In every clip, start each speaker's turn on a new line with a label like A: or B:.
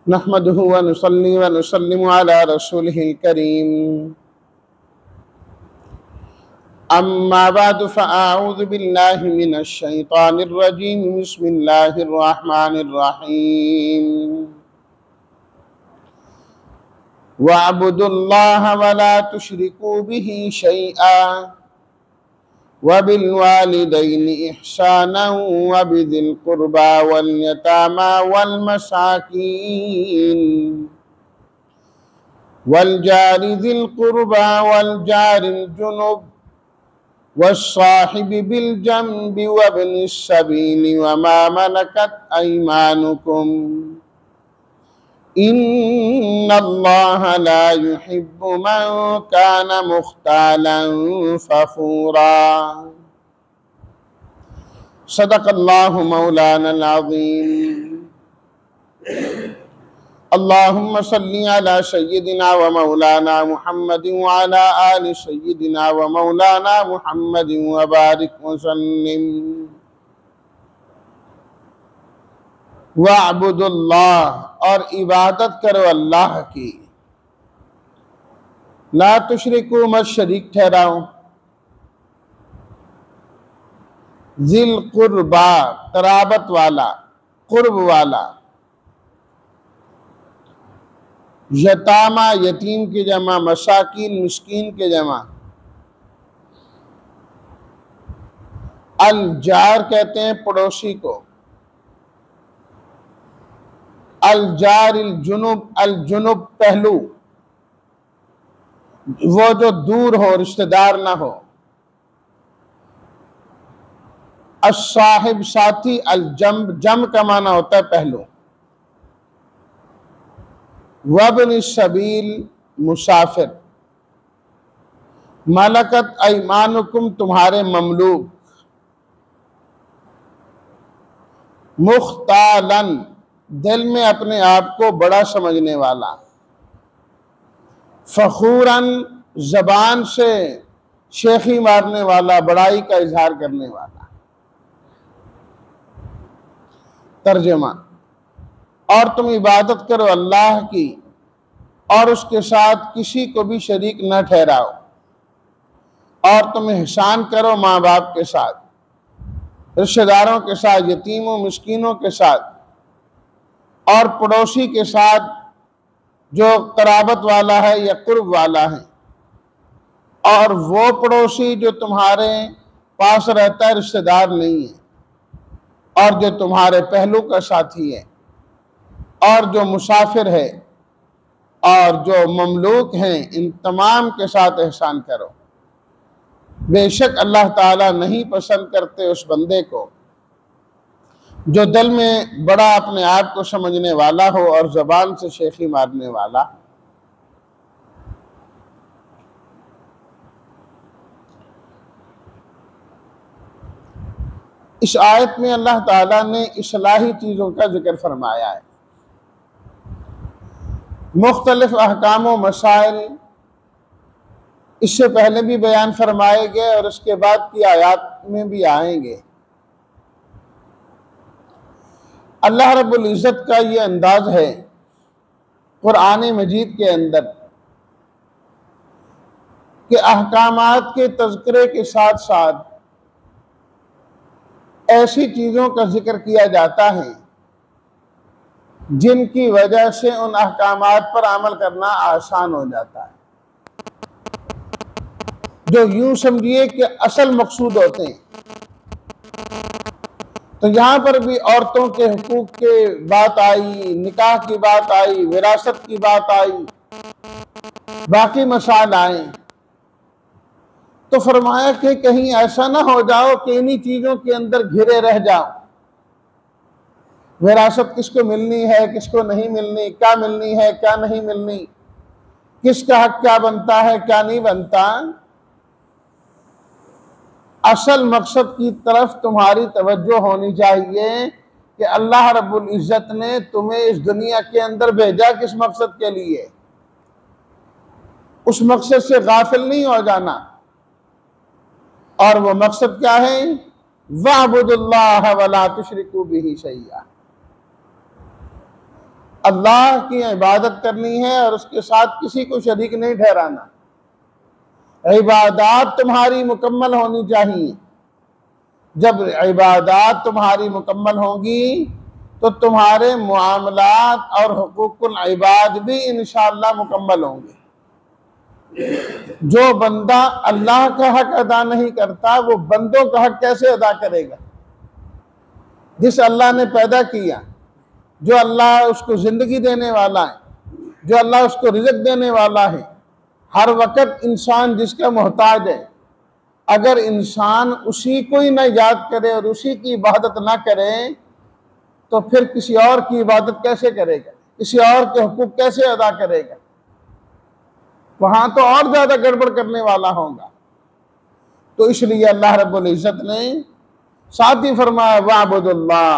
A: नहमदुहु व नुसल्ली व नुसल्लिमु अला रसूलिहिल करीम। अम्मा बअद फ़अऊज़ु बिल्लाहि मिनश शैतानिर रजीम। बिस्मिल्लाहिर रहमानिर रहीम। वअब्दुल्लाह व ला तुश्रिकू बिही शैआ व बिल वालिदैनि इहसानन व बिज़िल क़ुरबा वल यतामा वल मसाकीन वल जारि ज़िल क़ुरबा वल जारिल जुनुब वस्साहिबि बिल जंबि वब्निस सबीली वमा मलकत अयमानुकुम इन्नल्लाहा ला युहिब्बु मन कान मुख्तालन फ़ख़ूरा। सदक़ल्लाहु मौलानल अज़ीम। अल्लाहुम्मा सल्लि अला सय्यिदिना व मौलाना मुहम्मदिन व अला आलि सय्यिदिना व मौलाना मुहम्मदिन व बारिक व सल्लिम। वअब्दुल्लाह, और इबादत करो अल्लाह की। ला तुश्रिकू, मत शरीक ठहराओ। ज़िल क़ुरबा, क़राबत वाला, क़ुर्ब वाला। यतामा, यतीम की जमा। मसाकीन, मिस्कीन के जमा। अल जार कहते हैं पड़ोसी को। अल जारिल जुनुब, अल जुनुब पहलू, वो जो दूर हो, रिश्तेदार ना हो। अस्साहिब, साथी। अल जम, जम का माना होता है पहलू। वब्न सबील, मुसाफिर। मलकत अयमानुकुम, तुम्हारे ममलूक। मुख्तालन, दिल में अपने आप को बड़ा समझने वाला। फ़ख़ूरन, ज़बान से शेखी मारने वाला, बड़ाई का इजहार करने वाला। तर्जुमा, और तुम इबादत करो अल्लाह की और उसके साथ किसी को भी शरीक न ठहराओ। और तुम एहसान करो माँ बाप के साथ, रिश्तेदारों के साथ, यतीमों मिस्कीनों के साथ और पड़ोसी के साथ जो क़राबत वाला है या क़ुर्ब वाला है। और वो पड़ोसी जो तुम्हारे पास रहता है, रिश्तेदार नहीं है, और जो तुम्हारे पहलू का साथी है, और जो मुसाफिर है, और जो ममलूक हैं, इन तमाम के साथ एहसान करो। बेशक अल्लाह ताला नहीं पसंद करते उस बंदे को जो दिल में बड़ा अपने आप को समझने वाला हो और ज़बान से शेखी मारने वाला। इस आयत में अल्लाह ताला ने इस्लाही चीज़ों का जिक्र फरमाया है। मुख्तलिफ अहकाम व मसाइल इससे पहले भी बयान फरमाए गए और इसके बाद की आयत में भी आएंगे। अल्लाह रब्बुल इज़्ज़त का ये अंदाज है कुरान मजीद के अंदर कि अहकामात के तज़किरे के साथ साथ ऐसी चीज़ों का जिक्र किया जाता है जिनकी वजह से उन अहकामात पर अमल करना आसान हो जाता है, जो यूं समझिए कि असल मकसूद होते हैं। तो यहाँ पर भी औरतों के हुकूक की बात आई, निकाह की बात आई, विरासत की बात आई, बाकी मसाइल आए। तो फरमाया कि कहीं ऐसा ना हो जाओ कि इन्हीं चीज़ों के अंदर घिरे रह जाओ। विरासत किसको मिलनी है, किसको नहीं मिलनी, क्या मिलनी है, क्या नहीं मिलनी, किसका हक क्या बनता है, क्या नहीं बनता। असल मकसद की तरफ तुम्हारी तवज्जो होनी चाहिए कि अल्लाह रब्बुल इज़्ज़त ने तुम्हें इस दुनिया के अंदर भेजा किस मकसद के लिए। उस मकसद से गाफिल नहीं हो जाना। और वो मकसद क्या है? वअब्दुल्लाह वला तुश्रिकू बिही शैआ, अल्लाह की इबादत करनी है और उसके साथ किसी को शरीक नहीं ठहराना। इबादत तुम्हारी मुकम्मल होनी चाहिए। जब इबादत तुम्हारी मुकम्मल होंगी तो तुम्हारे मुआमलात और हुकूकुल इबाद भी इंशाअल्लाह मुकम्मल होंगे। जो बंदा अल्लाह का हक अदा नहीं करता वो बंदों का हक कैसे अदा करेगा? जिस अल्लाह ने पैदा किया, जो अल्लाह उसको जिंदगी देने वाला है, जो अल्लाह उसको रिज़्क़ देने वाला है, हर वक्त इंसान जिसका मोहताज है, अगर इंसान उसी को ही न याद करे और उसी की इबादत ना करे तो फिर किसी और की इबादत कैसे करेगा? किसी और के हुकूक कैसे अदा करेगा? वहां तो और ज्यादा गड़बड़ करने वाला होगा। तो इसलिए अल्लाह रब्बुल इज्जत ने साथ ही फरमाया वाबुदुल्लाह,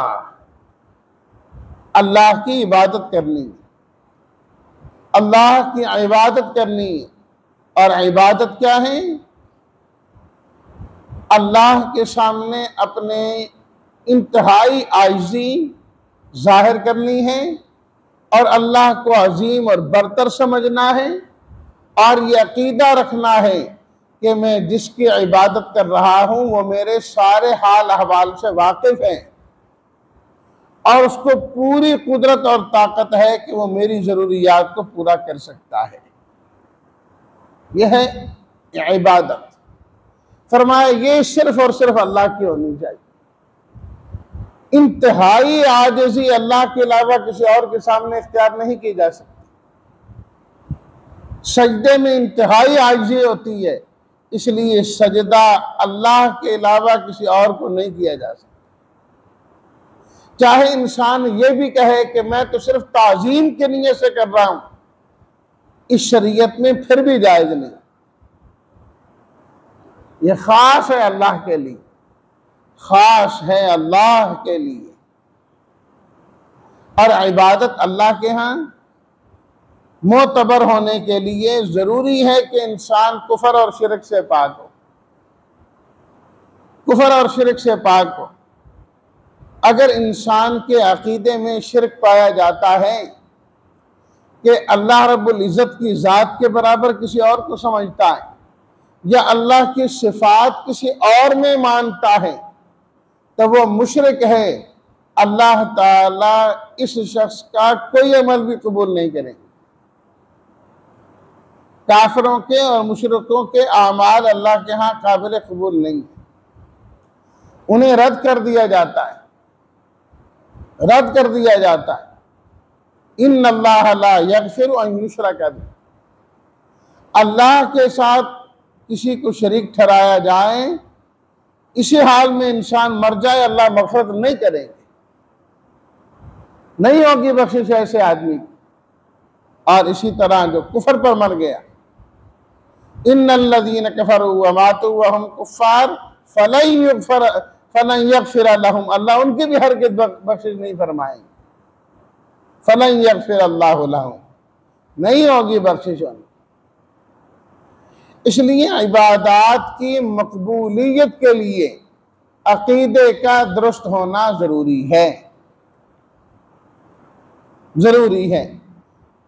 A: अल्लाह की इबादत करनी, अल्लाह की इबादत करनी। और इबादत क्या है? अल्लाह के सामने अपने इंतहाई आजिज़ी जाहिर करनी है और अल्लाह को अजीम और बरतर समझना है और ये अकीदा रखना है कि मैं जिसकी इबादत कर रहा हूँ वो मेरे सारे हाल अहवाल से वाकिफ़ है और उसको पूरी कुदरत और ताकत है कि वो मेरी ज़रूरियात को पूरा कर सकता है। यह है इबादत। फरमाया ये सिर्फ और सिर्फ अल्लाह की होनी चाहिए। इंतहाई आजिज़ी अल्लाह के अलावा किसी और के सामने इख्तियार नहीं की जा सकती। सजदे में इंतहाई आजिज़ी होती है, इसलिए सजदा अल्लाह के अलावा किसी और को नहीं किया जा सकता। चाहे इंसान ये भी कहे कि मैं तो सिर्फ ताज़ीम के नियत से कर रहा हूं, इस शरीयत में फिर भी जायज़ नहीं। ये खास है अल्लाह के लिए, खास है अल्लाह के लिए। और इबादत अल्लाह के यहाँ मोतबर होने के लिए जरूरी है कि इंसान कुफर और शिरक से पाक हो, कुफर और शिरक से पाक हो। अगर इंसान के अकीदे में शिरक पाया जाता है कि अल्लाह रब्बुल इज़्ज़त की ज़ात के बराबर किसी और को समझता है या अल्लाह की सिफात किसी और में मानता है, तो वो मुशरिक है। अल्लाह ताला इस शख्स का कोई अमल भी कबूल नहीं करेंगे। काफिरों के और मुशरिकों के आमाल अल्लाह के यहाँ काबिल कबूल नहीं है, उन्हें रद्द कर दिया जाता है, रद्द कर दिया जाता है। इन्नल्लाह ला यगफिरु अन युशरक बिही, अल्लाह के साथ किसी को शरीक ठहराया जाए, इसी हाल में इंसान मर जाए, अल्लाह मग़फ़िरत नहीं करेंगे, नहीं होगी बख्शिश ऐसे आदमी की। और इसी तरह जो कुफर पर मर गया, इन्नल्लज़ीन कफ़रू व मातू व हुम कुफ़्फ़ार फलन यग़फ़िर लहुम, अल्लाह उनकी भी हरगिज़ बख्शिश नहीं फरमाएंगे। फलन यग़फ़िर अल्लाहु लहुम, नहीं होगी बख्शिश उनकी। इसलिए इबादत की मकबूलियत के लिए अकीदे का दुरुस्त होना जरूरी है, जरूरी है।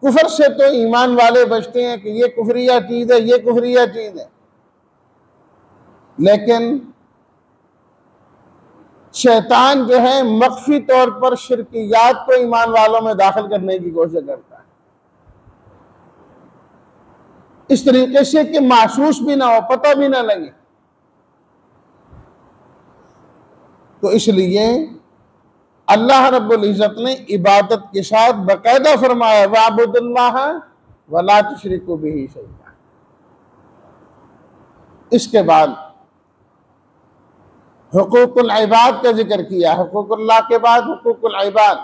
A: कुफर से तो ईमान वाले बचते हैं कि ये कुफरिया चीज है, ये कुफरिया चीज है, लेकिन शैतान जो है मख्फी तौर पर शिरकियात को ईमान वालों में दाखिल करने की कोशिश करता है, इस तरीके से कि महसूस भी ना हो, पता भी ना लगे। तो इसलिए अल्लाह रब्बुल इज़्ज़त ने इबादत के साथ बाकायदा फरमाया वाबुदुल्लाह वला तुशरिकू बिही शैआ। इसके बाद हुकूकुल इबाद का जिक्र किया, हुकूकुल्लाह के बाद हुकूकुल इबाद।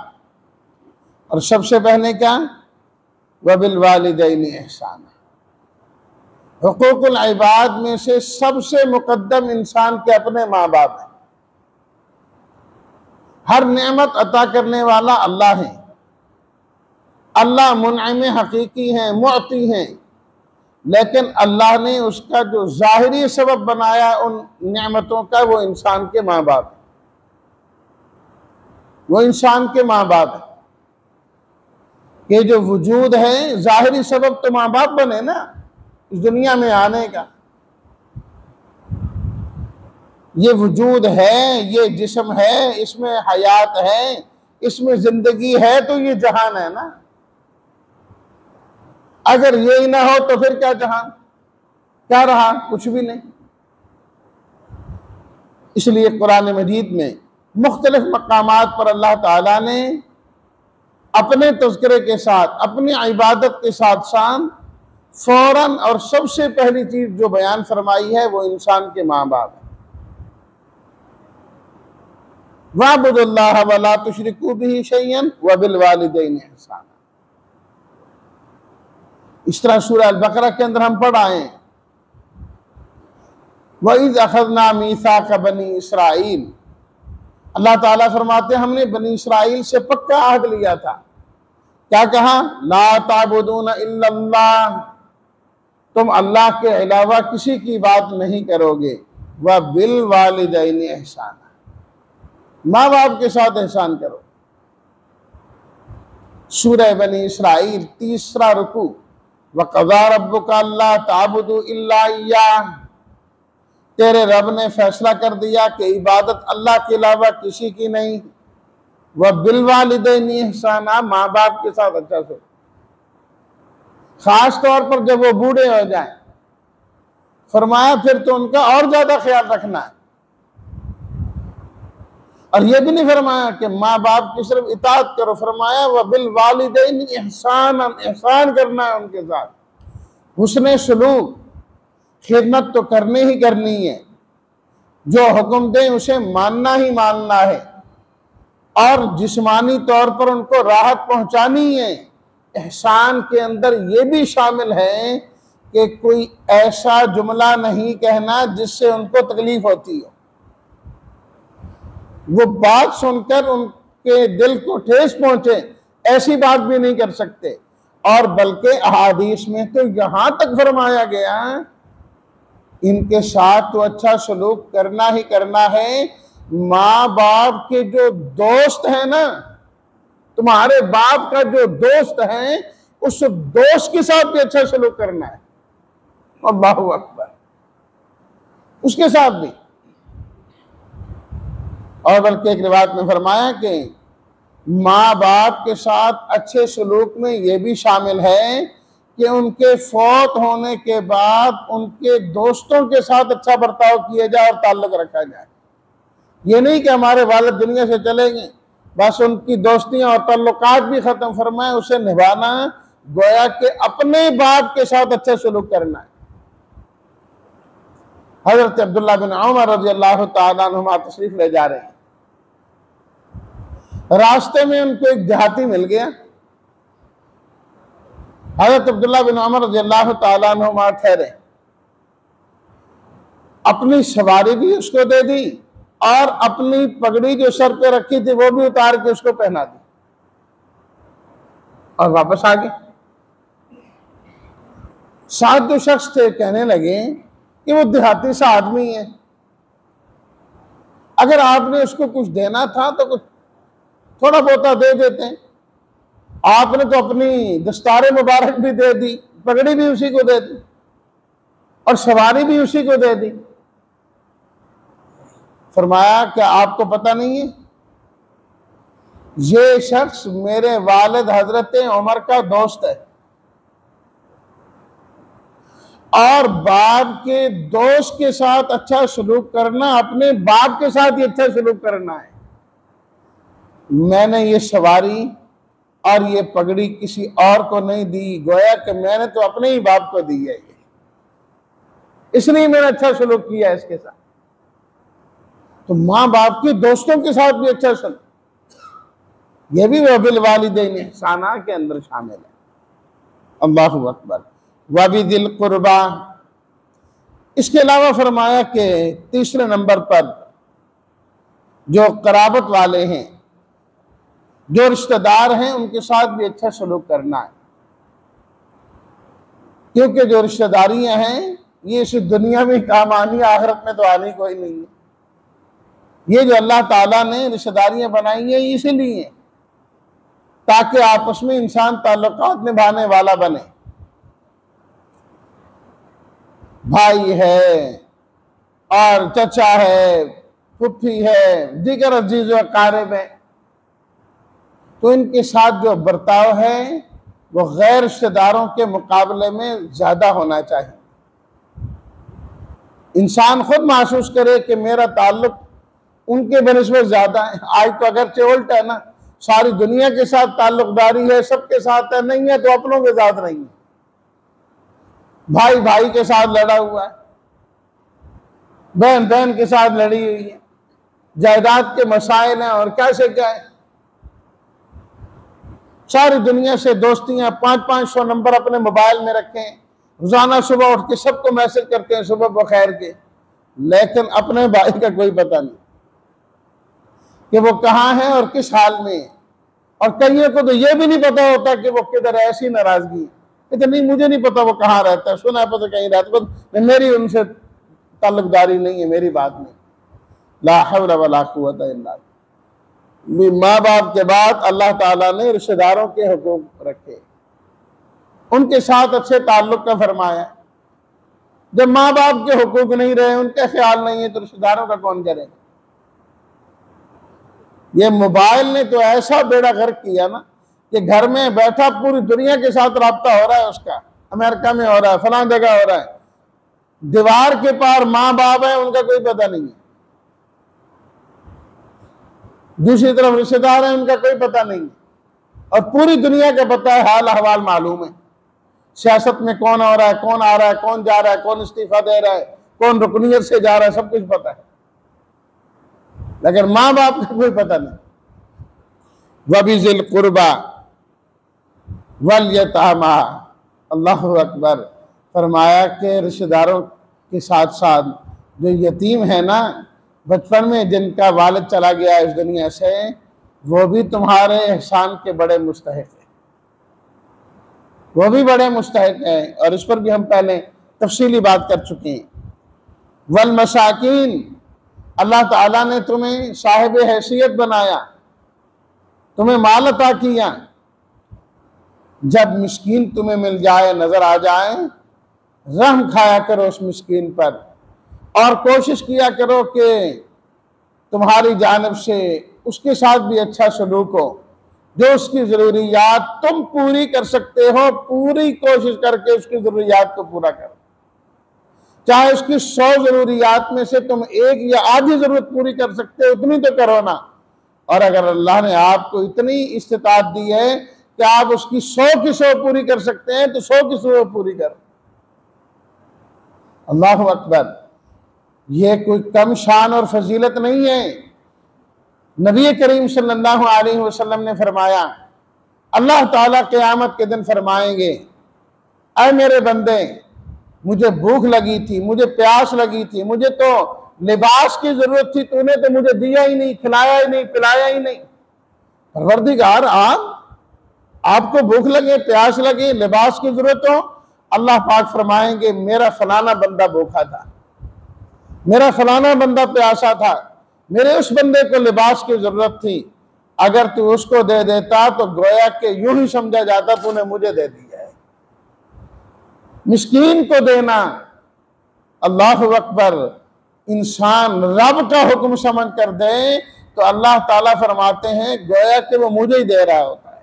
A: और सबसे पहले क्या? वबिल वालिदैनि इहसाना। हुकूकुल इबाद में से सबसे मुकद्दम इंसान के अपने माँ बाप हैं। हर नेमत अता करने वाला अल्लाह है, अल्लाह मुनइम हकीकी हैं, मुअती हैं, लेकिन अल्लाह ने उसका जो ज़ाहिरी सबब बनाया उन नेमतों का, वो इंसान के माँ बाप है, वो इंसान के माँ बाप है। कि जो वजूद है, जाहिरी सबब तो माँ बाप बने ना इस दुनिया में आने का। ये वजूद है, ये जिस्म है, इसमें हयात है, इसमें जिंदगी है, तो ये जहान है ना। अगर यही ना हो तो फिर क्या जहान, क्या रहा? कुछ भी नहीं। इसलिए कुरान मजीद में मुख्तलिफ मकामात पर अल्लाह ताला ने अपने तज़किरे के साथ, अपनी इबादत के साथ साथ फौरन और सबसे पहली चीज जो बयान फरमाई है वो इंसान के माँ बाप है। वाबुदुल्लाह वला तुशरिकू बिही शैयन व बिल वालिदैनि इहसाना। इस तरह सूरह अल-बकरा के अंदर हम पढ़ आए हैं, वइज़ अखज़ना मीसाक बनी इसराइल। अल्लाह ताला फरमाते हैं हमने बनी इसराइल से पक्का आहद लिया था। क्या कहा? ला ताबुदून इल्लल्लाह, तुम अल्लाह के अलावा किसी की बात नहीं करोगे। व बिल वालिदैनि इहसाना, माँ बाप के साथ एहसान करो। सूरह बनी इसराइल तीसरा रुकू, व क़ज़ा रब्बुका अल्ला ताबुदू इल्ला इय्याह, तेरे रब ने फैसला कर दिया कि इबादत अल्लाह के अलावा किसी की नहीं। वह बिल वालिदैनि इहसाना, माँ बाप के साथ अच्छा से, खास तौर पर जब वो बूढ़े हो जाएं, फरमाया फिर तो उनका और ज्यादा ख्याल रखना है। और ये भी नहीं फरमाया कि माँ बाप की सिर्फ इताअत करो, फरमाया वह बिल वालिदैनि इहसाना, एहसान करना है उनके साथ, हुस्ने सलूक, खिदमत तो करनी ही करनी है, जो हुक्म दें उसे मानना ही मानना है, और जिस्मानी तौर पर उनको राहत पहुंचानी है। एहसान के अंदर ये भी शामिल है कि कोई ऐसा जुमला नहीं कहना जिससे उनको तकलीफ होती हो, वो बात सुनकर उनके दिल को ठेस पहुंचे, ऐसी बात भी नहीं कर सकते। और बल्कि अहादीस में तो यहां तक फरमाया गया इनके साथ तो अच्छा सलूक करना ही करना है। माँ बाप के जो दोस्त है ना, तुम्हारे बाप का जो दोस्त है, उस दोस्त के साथ भी अच्छा सलूक करना है। अल्लाहु अकबर, उसके साथ भी। और बल्कि एक रिवायत में फरमाया कि माँ बाप के साथ अच्छे सलूक में यह भी शामिल है कि उनके फौत होने के बाद उनके दोस्तों के साथ अच्छा बर्ताव किया जाए और ताल्लुक रखा जाए। ये नहीं कि हमारे वालिद दुनिया से चले गए, बस उनकी दोस्तियां और ताल्लुकात भी खत्म, फरमाए उसे निभाना, गोया कि अपने बाप के साथ अच्छा सलूक करना है। हजरत अब्दुल्लाह बिन उमर रज़ियल्लाहु ताला अन्हुमा तशरीफ ले जा रहे हैं, रास्ते में उनको एक देहाती मिल गया। हजरत अब्दुल्लाह बिन उमर रज़ियल्लाहु ताला अन्हुमा ठहरे, अपनी सवारी भी उसको दे दी और अपनी पगड़ी जो सर पे रखी थी वो भी उतार के उसको पहना दी और वापस आ गए। साथ जो शख्स थे कहने लगे कि वो देहाती सा आदमी है, अगर आपने उसको कुछ देना था तो कुछ थोड़ा बहुता दे देते हैं। आपने तो अपनी दस्तार मुबारक भी दे दी, पगड़ी भी उसी को दे दी और सवारी भी उसी को दे दी। फरमाया कि आपको पता नहीं है, ये शख्स मेरे वालिद हजरत उमर का दोस्त है और बाप के दोस्त के साथ अच्छा सलूक करना अपने बाप के साथ ही अच्छा सलूक करना है। मैंने ये सवारी और ये पगड़ी किसी और को नहीं दी, गोया कि मैंने तो अपने ही बाप को दी है, इसलिए मैंने अच्छा सलूक किया इसके साथ। तो माँ बाप के दोस्तों के साथ भी अच्छा सलूक, यह भी वबिल वालिदैनि इहसाना के अंदर शामिल है। अल्लाहु अकबर। वबिदिल कुर्बा, इसके अलावा फरमाया कि तीसरे नंबर पर जो कराबत वाले हैं, जो रिश्तेदार हैं, उनके साथ भी अच्छा सलूक करना है, क्योंकि जो रिश्तेदारियां हैं ये इस दुनिया में काम आनी, आखिरत में तो आनी कोई नहीं है। ये जो अल्लाह ताला ने रिश्तेदारियां बनाई हैं इसीलिए ताकि आपस में इंसान ताल्लुकात निभाने वाला बने। भाई है और चचा है, फुफ्फी है, दीगर अजीज व अकारिब है, तो इनके साथ जो बर्ताव है वो गैर रिश्तेदारों के मुकाबले में ज्यादा होना चाहिए। इंसान खुद महसूस करे कि मेरा ताल्लुक उनके बनिस्बत ज्यादा है। आज तो अगरचे उल्टा है ना, सारी दुनिया के साथ ताल्लुकदारी है, सबके साथ है, नहीं है तो अपनों के साथ नहीं है। भाई भाई के साथ लड़ा हुआ है, बहन बहन के साथ लड़ी हुई है, जायदाद के मसाइल हैं और कैसे क्या है। सारी दुनिया से दोस्तियां, 500-500 नंबर अपने मोबाइल में रखे हैं, रोजाना सुबह उठ के सबको मैसेज करते हैं सुबह बखैर के, लेकिन अपने भाई का कोई पता नहीं कि वो कहाँ है और किस हाल में है। और कईयों को तो ये भी नहीं पता होता कि वो किधर है। ऐसी नाराजगी है, नहीं मुझे नहीं पता वो कहाँ रहता है, सुना पता कहीं रहता, बस मेरी उनसे ताल्लुकदारी नहीं है, मेरी बात नहीं। ला हौला वला कुव्वता इल्ला बिल्लाह। माँ बाप के बाद अल्लाह ताला ने रिश्तेदारों के हुकूक रखे, उनके साथ अच्छे ताल्लुक का फरमाया। जब माँ बाप के हुकूक नहीं रहे, उनका ख्याल नहीं है, तो रिश्तेदारों का कौन करेगा। ये मोबाइल ने तो ऐसा बेड़ा गर्क किया ना कि घर में बैठा पूरी दुनिया के साथ राब्ता हो रहा है उसका, अमेरिका में हो रहा है, फलां जगह हो रहा है, दीवार के पार माँ बाप है, उनका कोई पता नहीं है, दूसरी तरफ रिश्तेदार है, उनका कोई पता नहीं है, और पूरी दुनिया का पता है, हाल अहवाल मालूम है। सियासत में कौन हो रहा है, कौन आ रहा है, कौन जा रहा है, कौन इस्तीफा दे रहा है, कौन रुकनीयत से जा रहा है, सब कुछ पता है, लेकिन माँ बाप का कोई पता नहीं। वबिज़िल कुर्बा वल यतामा, अल्लाह अकबर, फरमाया कि रिश्तेदारों के साथ साथ जो यतीम है ना, बचपन में जिनका वालिद चला गया इस दुनिया से, वो भी तुम्हारे एहसान के बड़े मुस्तहिक हैं, वो भी बड़े मुस्तहिक हैं, और इस पर भी हम पहले तफसीली बात कर चुके हैं। वल मसाकीन, अल्लाह ताला ने तुम्हें साहिब हैसियत बनाया, तुम्हें माल अता किया, जब मिस्कीन तुम्हें मिल जाए, नजर आ जाए, रहम खाया करो उस मिस्कीन पर, और कोशिश किया करो कि तुम्हारी जानिब से उसके साथ भी अच्छा सलूक हो। जो उसकी ज़रूरियात तुम पूरी कर सकते हो, पूरी कोशिश करके उसकी ज़रूरियात को पूरा करो। चाहे उसकी 100 ज़रूरियात में से तुम एक या आधी ज़रूरत पूरी कर सकते हो, उतनी तो करो ना। और अगर अल्लाह ने आपको इतनी इस्तिताअत दी है कि आप उसकी 100 की 100 पूरी कर सकते हैं, तो 100 की 100 पूरी करो। अल्लाहु अकबर। ये कोई कम शान और फजीलत नहीं है। नबी करीम सल्लल्लाहु अलैहि वसल्लम ने फरमाया, अल्लाह ताला क़यामत के दिन फरमाएंगे, ऐ मेरे बंदे, मुझे भूख लगी थी, मुझे प्यास लगी थी, मुझे तो लिबास की जरूरत थी, तूने तो मुझे दिया ही नहीं, खिलाया ही नहीं, पिलाया ही नहीं। परवरदिगार, आपको भूख लगे, प्यास लगी, लिबास की जरूरत हो, अल्लाह पाक फरमाएंगे, मेरा फलाना बंदा भूखा था, मेरा फलाना बंदा प्यासा था, मेरे उस बंदे को लिबास की जरूरत थी, अगर तू उसको दे देता तो गोया के यूं ही समझा जाता तूने मुझे दे दिया है। मिस्कीन को देना, अल्लाह अकबर, इंसान रब का हुक्म समझ कर दे तो अल्लाह ताला फरमाते हैं गोया कि वो मुझे ही दे रहा होता है,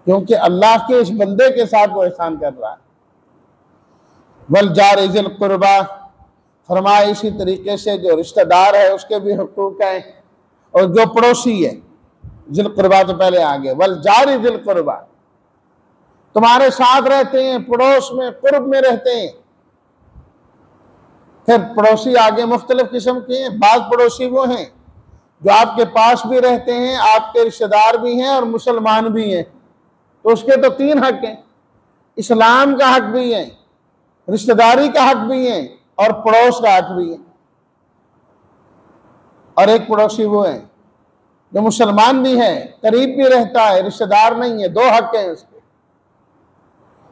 A: क्योंकि अल्लाह के इस बंदे के साथ वो एहसान कर रहा है। वल जारि ज़िल कुर्बा, फरमाया इसी तरीके से जो रिश्तेदार है उसके भी हुकूक हैं, और जो पड़ोसी है, ज़िल कुर्बा तो पहले आ गए, वल जारि ज़िल कुर्बा, तुम्हारे साथ रहते हैं, पड़ोस में, कुर्ब में रहते हैं। फिर पड़ोसी आगे मुख्तलिफ किस्म के हैं। बाज़ पड़ोसी वो हैं जो आपके पास भी रहते हैं, आपके रिश्तेदार भी हैं और मुसलमान भी हैं, तो उसके तो 3 हक हैं, इस्लाम का हक भी है, रिश्तेदारी का हक भी है, और पड़ोस का हक भी है। और एक पड़ोसी वो है जो मुसलमान भी है, करीब भी रहता है, रिश्तेदार नहीं है। 2 हक हैं उसके,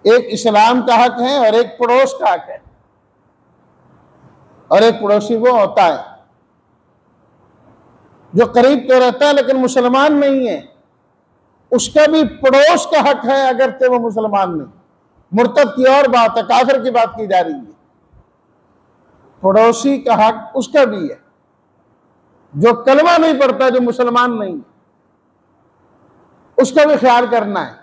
A: एक इस्लाम का हक है और एक पड़ोस का हक है। और एक पड़ोसी वो होता है जो करीब तो रहता है लेकिन मुसलमान नहीं है, उसका भी पड़ोस का हक है अगर ते वो मुसलमान नहीं। मुर्तद की और बात है, काफिर की बात की जा रही है। पड़ोसी का हक उसका भी है, जो कलमा नहीं पढ़ता, जो मुसलमान नहीं, उसका भी ख्याल करना है।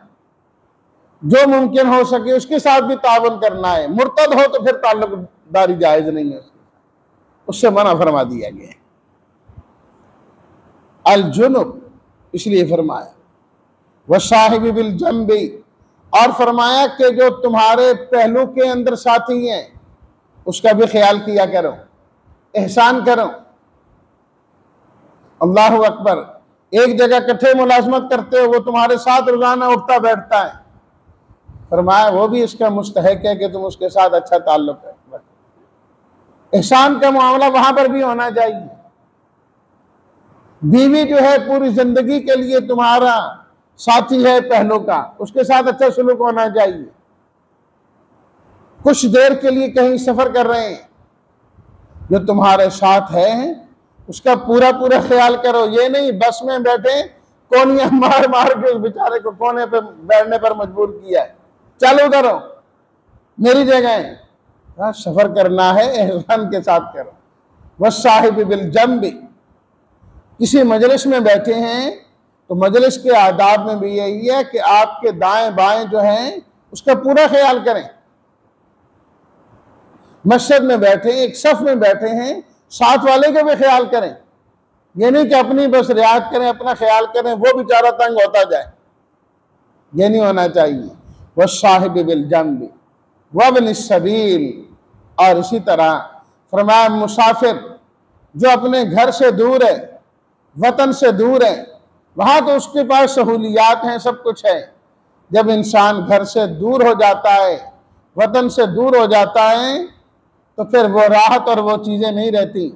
A: जो मुमकिन हो सके उसके साथ भी तावन करना है। मुर्तद हो तो फिर ताल्लुकदारी जायज नहीं है, उससे मना फरमा दिया गया है। अल जुनुब इसलिए फरमाया, वह साहिब बिल जंबी, और फरमाया कि जो तुम्हारे पहलू के अंदर साथी हैं उसका भी ख्याल किया करो, एहसान करो। अल्लाहु अकबर, एक जगह इकट्ठे मुलाजमत करते हो, वो तुम्हारे साथ रोजाना उठता बैठता है, फरमाया वो भी इसका मुस्तहक है कि तुम उसके साथ अच्छा ताल्लुक रखो। एहसान का मामला वहां पर भी होना चाहिए। बीवी जो है पूरी जिंदगी के लिए तुम्हारा साथी है पहलू का, उसके साथ अच्छा सलूक होना चाहिए। कुछ देर के लिए कहीं सफर कर रहे हैं, जो तुम्हारे साथ है उसका पूरा पूरा ख्याल करो। ये नहीं बस में बैठे कोनियां मार मार के उस बेचारे को कोने पे बैठने पर मजबूर किया है, चलो उधर मेरी जगह है। सफर करना है एहसान के साथ करो। वह साहिब बिल जंबी, किसी मजलिस में बैठे हैं तो मजलिस के आदाब में भी यही है कि आपके दाएं बाएं जो हैं उसका पूरा ख्याल करें। मस्जिद में बैठे, एक सफ में बैठे हैं, साथ वाले का भी ख्याल करें। ये नहीं कि अपनी बस रियायत करें, अपना ख्याल करें, वो बेचारा तंग होता जाए, ये नहीं होना चाहिए। वह साहिब बिल जंबी वब्न सबील, और इसी तरह फरमाया मुसाफिर जो अपने घर से दूर है, वतन से दूर है, वहां तो उसके पास सहूलियात हैं, सब कुछ है। जब इंसान घर से दूर हो जाता है, वतन से दूर हो जाता है, तो फिर वो राहत और वो चीजें नहीं रहती।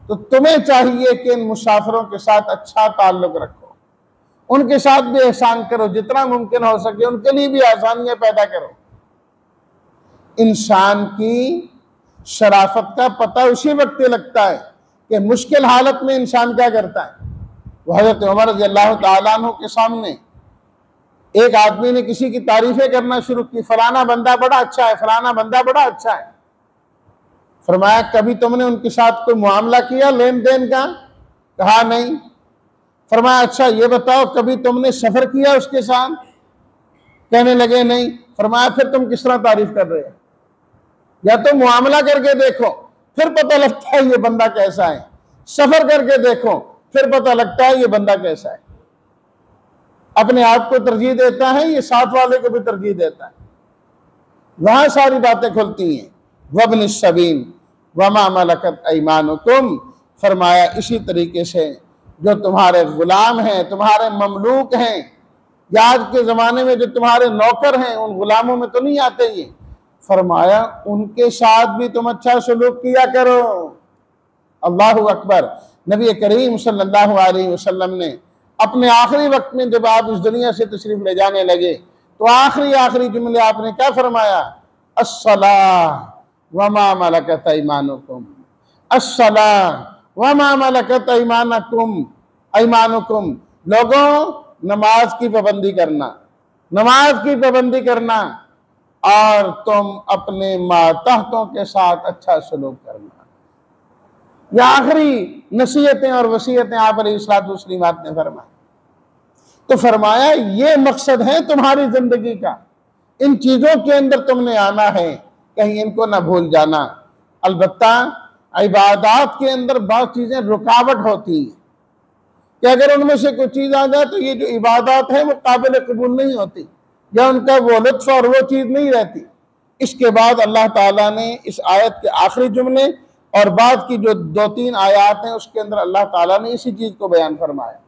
A: तो तुम्हें चाहिए कि इन मुसाफिरों के साथ अच्छा ताल्लुक रखो, उनके साथ भी एहसान करो, जितना मुमकिन हो सके उनके लिए भी आसानियां पैदा करो। इंसान की शराफत का पता उसी वक्त लगता है कि मुश्किल हालत में इंसान क्या करता है। वो हज़रत उमर रज़ियल्लाहु ताला अन्हु के सामने एक आदमी ने किसी की तारीफें करना शुरू की, फलाना बंदा बड़ा अच्छा है, फलाना बंदा बड़ा अच्छा है। फरमाया कभी तुमने उनके साथ कोई मामला किया लेन देन का? कहा नहीं। फरमाया अच्छा ये बताओ कभी तुमने सफर किया उसके साथ? कहने लगे नहीं। फरमाया फिर तुम किस तरह तारीफ कर रहे हो? या तो मामला करके देखो फिर पता लगता है ये बंदा कैसा है, सफर करके देखो फिर पता लगता है ये बंदा कैसा है। अपने आप को तरजीह देता है, ये साथ वाले को भी तरजीह देता है, वहां सारी बातें खुलती हैं। वब्न सबील वमा मलकत ऐमानुकुम, फरमाया इसी तरीके से जो तुम्हारे गुलाम हैं, तुम्हारे ममलूक हैं, या आज के ज़माने में जो तुम्हारे नौकर हैं, उन गुलामों में तो नहीं आते ये। फरमाया उनके साथ भी तुम अच्छा सलूक किया करो। अल्लाहु अकबर। नबी करीम सल्लल्लाहु अलैहि वसल्लम ने अपने आखिरी वक्त में जब आप इस दुनिया से तशरीफ ले जाने लगे तो आखिरी जुमले आपने क्या फरमाया? अस्सलाह वमा मलकत ऐमानुकुम, अस्सलाह वमा मलकत ऐमानुकुम। लोगों नमाज की पाबंदी करना, नमाज की पाबंदी करना, और तुम अपने मातहतों के साथ अच्छा सलूक करना। यह आखिरी नसीहतें और वसीयतें आप अलैहिस्सलाम ने फरमाई। तो फरमाया ये मकसद है तुम्हारी जिंदगी का, इन चीजों के अंदर तुमने आना है, कहीं इनको ना भूल जाना। अलबत्ता इबादत के अंदर बहुत चीजें रुकावट होती है कि अगर उनमें से कोई चीज आ जाए तो ये जो इबादत है वो काबिल कबूल नहीं होती, या उनका वो लुत्फ और वो चीज नहीं रहती। इसके बाद अल्लाह ताला ने इस आयत के आखिरी जुमले और बाद की जो 2-3 आयत हैं उसके अंदर अल्लाह ताला ने इसी चीज को बयान फरमाया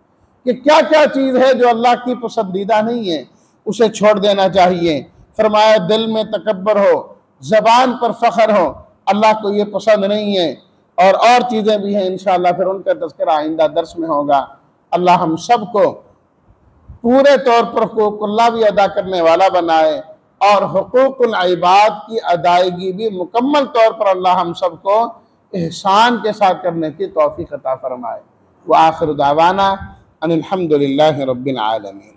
A: कि क्या क्या चीज है जो अल्लाह की पसंदीदा नहीं है, उसे छोड़ देना चाहिए। फरमाया दिल में तकब्बर हो, जबान पर फख्र हो, अल्लाह को ये पसंद नहीं है। और चीजें भी हैं, इंशाअल्लाह फिर उनका तज़किरा आइंदा दर्स में होगा। अल्लाह हम सबको पूरे तौर पर हुकूकुल्लाह भी अदा करने वाला बनाए और हुकूकुल इबाद की अदायगी भी मुकम्मल तौर पर अल्लाह हम सबको एहसान के साथ करने की तौफीक अता फरमाए। व आखिर दावाना अनिल हम्दुलिल्लाहि रब्बिल आलमीन।